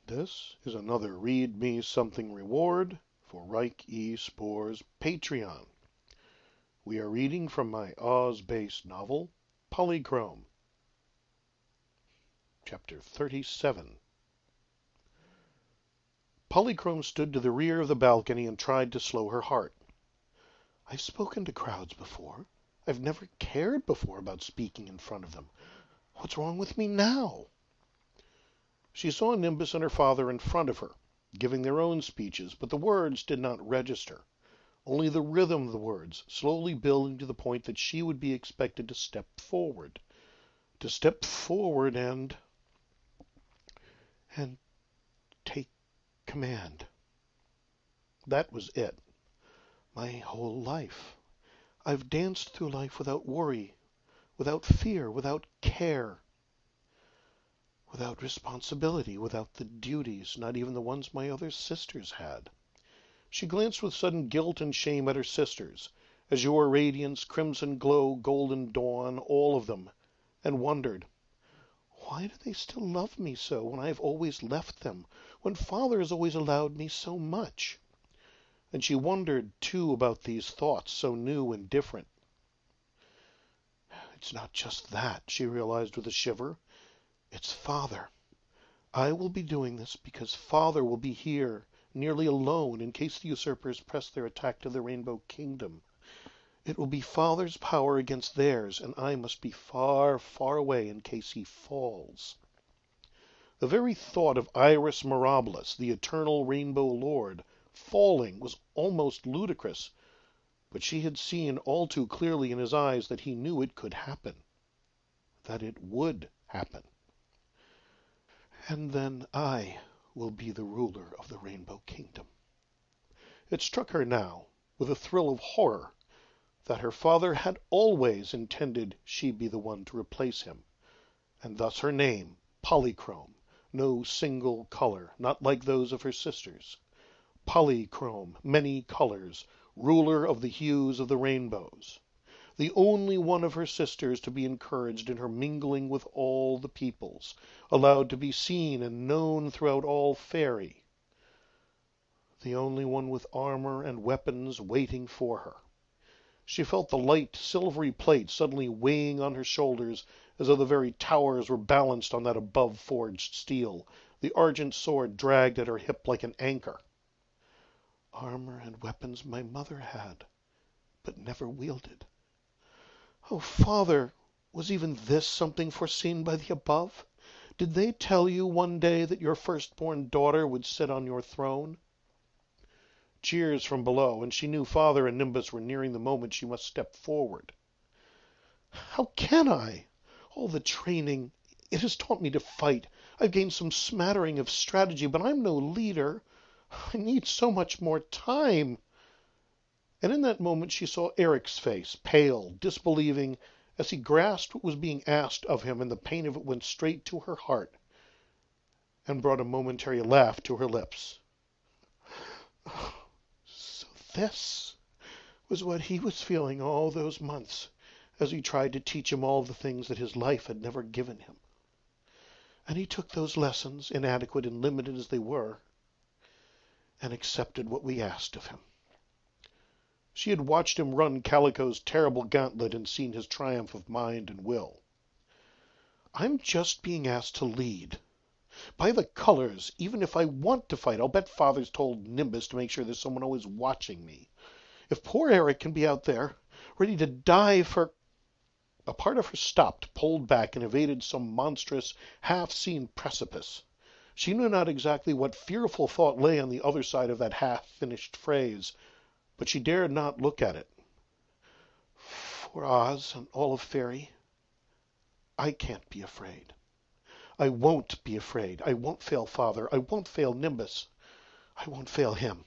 This is another Read Me Something reward for Reich E. Spore's Patreon. We are reading from my Oz-based novel, Polychrome, Chapter 37. Polychrome stood to the rear of the balcony and tried to slow her heart. I've spoken to crowds before. I've never cared before about speaking in front of them. What's wrong with me now? She saw Nimbus and her father in front of her, giving their own speeches, but the words did not register. Only the rhythm of the words, slowly building to the point that she would be expected to step forward. To step forward and take command. That was it. My whole life. I've danced through life without worry, without fear, without care, without responsibility, without the duties, not even the ones my other sisters had. She glanced with sudden guilt and shame at her sisters, azure radiance, crimson glow, golden dawn, all of them, and wondered, why do they still love me so when I have always left them, when Father has always allowed me so much? And she wondered, too, about these thoughts, so new and different. It's not just that, she realized with a shiver. It's Father. I will be doing this because Father will be here, nearly alone, in case the usurpers press their attack to the Rainbow Kingdom. It will be Father's power against theirs, and I must be far, far away in case he falls. The very thought of Iris Mirabilis, the eternal Rainbow Lord, falling was almost ludicrous, but she had seen all too clearly in his eyes that he knew it could happen, that it would happen. And then I will be the ruler of the Rainbow Kingdom. It struck her now, with a thrill of horror, that her father had always intended she be the one to replace him, and thus her name, Polychrome, no single color, not like those of her sisters. Polychrome, many colors, ruler of the hues of the rainbows. The only one of her sisters to be encouraged in her mingling with all the peoples, allowed to be seen and known throughout all fairy. The only one with armor and weapons waiting for her. She felt the light, silvery plate suddenly weighing on her shoulders as though the very towers were balanced on that above-forged steel, the argent sword dragged at her hip like an anchor. Armor and weapons my mother had, but never wielded. Oh, Father, was even this something foreseen by the above? Did they tell you one day that your firstborn daughter would sit on your throne? Cheers from below, and she knew Father and Nimbus were nearing the moment she must step forward. How can I? All the training, it has taught me to fight. I've gained some smattering of strategy, but I'm no leader. I need so much more time. And in that moment she saw Eric's face, pale, disbelieving, as he grasped what was being asked of him, and the pain of it went straight to her heart and brought a momentary laugh to her lips. So this was what he was feeling all those months as he tried to teach him all the things that his life had never given him. And he took those lessons, inadequate and limited as they were, and accepted what we asked of him. She had watched him run Calico's terrible gauntlet and seen his triumph of mind and will. I'm just being asked to lead. By the colors, even if I want to fight, I'll bet Father's told Nimbus to make sure there's someone always watching me. If poor Eric can be out there, ready to die for... A part of her stopped, pulled back, and evaded some monstrous, half-seen precipice. She knew not exactly what fearful thought lay on the other side of that half-finished phrase, but she dared not look at it. For Oz and all of Fairy, I can't be afraid. I won't be afraid. I won't fail Father. I won't fail Nimbus. I won't fail him.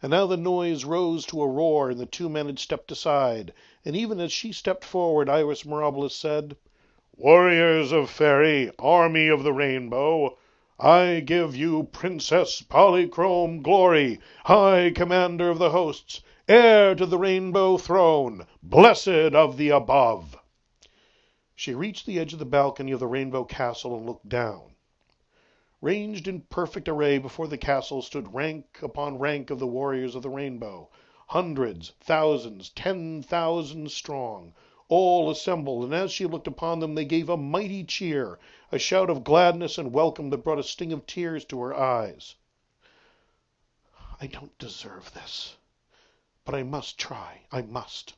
And now the noise rose to a roar, and the two men had stepped aside, and even as she stepped forward, Iris Mirabilis said, "Warriors of Fairy, army of the rainbow, I give you Princess Polychrome Glory, High Commander of the Hosts, heir to the Rainbow Throne, blessed of the above." She reached the edge of the balcony of the Rainbow Castle and looked down. Ranged in perfect array before the castle stood rank upon rank of the warriors of the rainbow, hundreds, thousands, 10,000 strong, all assembled, and as she looked upon them they gave a mighty cheer, a shout of gladness and welcome that brought a sting of tears to her eyes. I don't deserve this, but I must try. I must.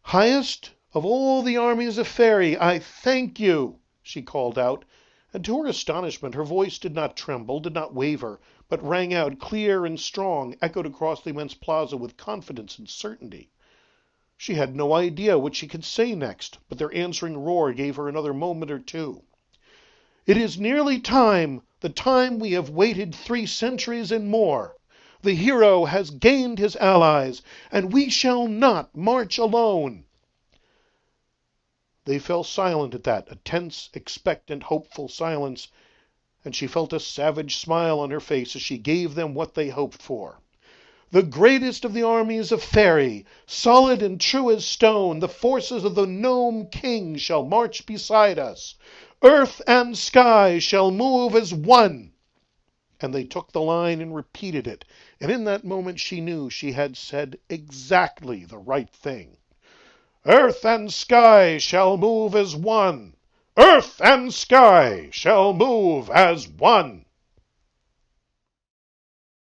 Highest of all the armies of Faerie, I thank you, she called out, and to her astonishment her voice did not tremble, did not waver, but rang out clear and strong, echoed across the immense plaza with confidence and certainty. She had no idea what she could say next, but their answering roar gave her another moment or two. It is nearly time, the time we have waited 3 centuries and more. The hero has gained his allies, and we shall not march alone. They fell silent at that, a tense, expectant, hopeful silence, and she felt a savage smile on her face as she gave them what they hoped for. The greatest of the armies of Faerie, solid and true as stone, the forces of the Gnome King shall march beside us. Earth and sky shall move as one. And they took the line and repeated it, and in that moment she knew she had said exactly the right thing. Earth and sky shall move as one. Earth and sky shall move as one.